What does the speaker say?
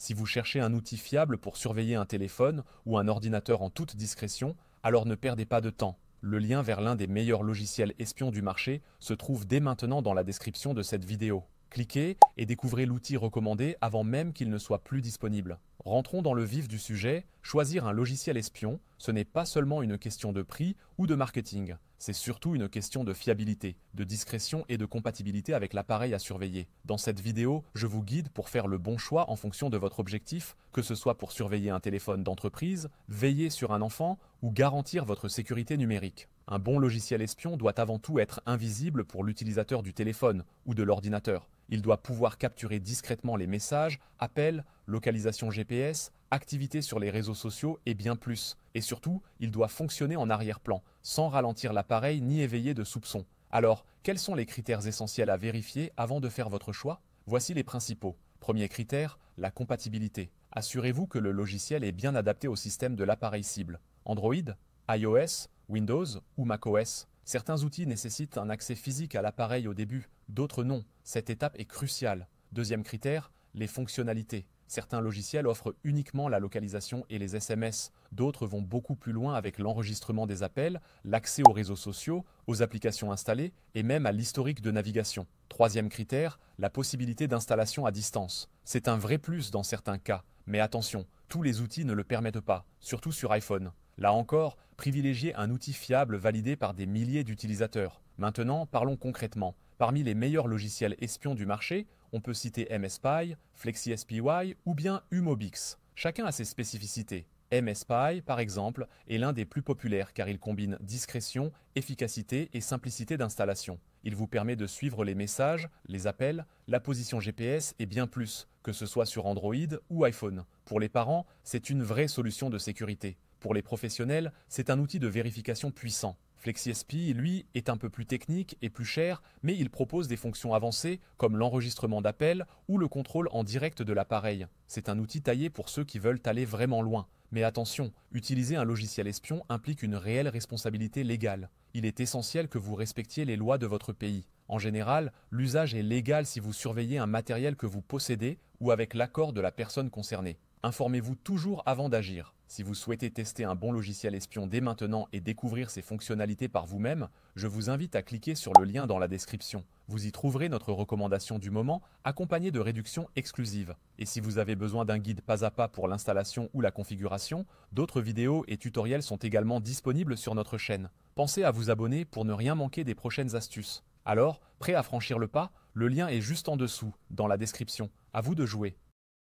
Si vous cherchez un outil fiable pour surveiller un téléphone ou un ordinateur en toute discrétion, alors ne perdez pas de temps. Le lien vers l'un des meilleurs logiciels espions du marché se trouve dès maintenant dans la description de cette vidéo. Cliquez et découvrez l'outil recommandé avant même qu'il ne soit plus disponible. Rentrons dans le vif du sujet, choisir un logiciel espion, ce n'est pas seulement une question de prix ou de marketing, c'est surtout une question de fiabilité, de discrétion et de compatibilité avec l'appareil à surveiller. Dans cette vidéo, je vous guide pour faire le bon choix en fonction de votre objectif, que ce soit pour surveiller un téléphone d'entreprise, veiller sur un enfant ou garantir votre sécurité numérique. Un bon logiciel espion doit avant tout être invisible pour l'utilisateur du téléphone ou de l'ordinateur. Il doit pouvoir capturer discrètement les messages, appels, localisation GPS, activités sur les réseaux sociaux et bien plus. Et surtout, il doit fonctionner en arrière-plan, sans ralentir l'appareil ni éveiller de soupçons. Alors, quels sont les critères essentiels à vérifier avant de faire votre choix? Voici les principaux. Premier critère, la compatibilité. Assurez-vous que le logiciel est bien adapté au système de l'appareil cible. Android, iOS, Windows ou macOS. Certains outils nécessitent un accès physique à l'appareil au début, d'autres non. Cette étape est cruciale. Deuxième critère, les fonctionnalités. Certains logiciels offrent uniquement la localisation et les SMS. D'autres vont beaucoup plus loin avec l'enregistrement des appels, l'accès aux réseaux sociaux, aux applications installées et même à l'historique de navigation. Troisième critère, la possibilité d'installation à distance. C'est un vrai plus dans certains cas. Mais attention, tous les outils ne le permettent pas, surtout sur iPhone. Là encore, privilégiez un outil fiable validé par des milliers d'utilisateurs. Maintenant, parlons concrètement. Parmi les meilleurs logiciels espions du marché, on peut citer MSPy, FlexiSPY ou bien Humobix. Chacun a ses spécificités. MSPy, par exemple, est l'un des plus populaires car il combine discrétion, efficacité et simplicité d'installation. Il vous permet de suivre les messages, les appels, la position GPS et bien plus, que ce soit sur Android ou iPhone. Pour les parents, c'est une vraie solution de sécurité. Pour les professionnels, c'est un outil de vérification puissant. FlexiSP, lui, est un peu plus technique et plus cher, mais il propose des fonctions avancées comme l'enregistrement d'appels ou le contrôle en direct de l'appareil. C'est un outil taillé pour ceux qui veulent aller vraiment loin. Mais attention, utiliser un logiciel espion implique une réelle responsabilité légale. Il est essentiel que vous respectiez les lois de votre pays. En général, l'usage est légal si vous surveillez un matériel que vous possédez ou avec l'accord de la personne concernée. Informez-vous toujours avant d'agir. Si vous souhaitez tester un bon logiciel espion dès maintenant et découvrir ses fonctionnalités par vous-même, je vous invite à cliquer sur le lien dans la description. Vous y trouverez notre recommandation du moment, accompagnée de réductions exclusives. Et si vous avez besoin d'un guide pas à pas pour l'installation ou la configuration, d'autres vidéos et tutoriels sont également disponibles sur notre chaîne. Pensez à vous abonner pour ne rien manquer des prochaines astuces. Alors, prêt à franchir le pas? Le lien est juste en dessous, dans la description. À vous de jouer.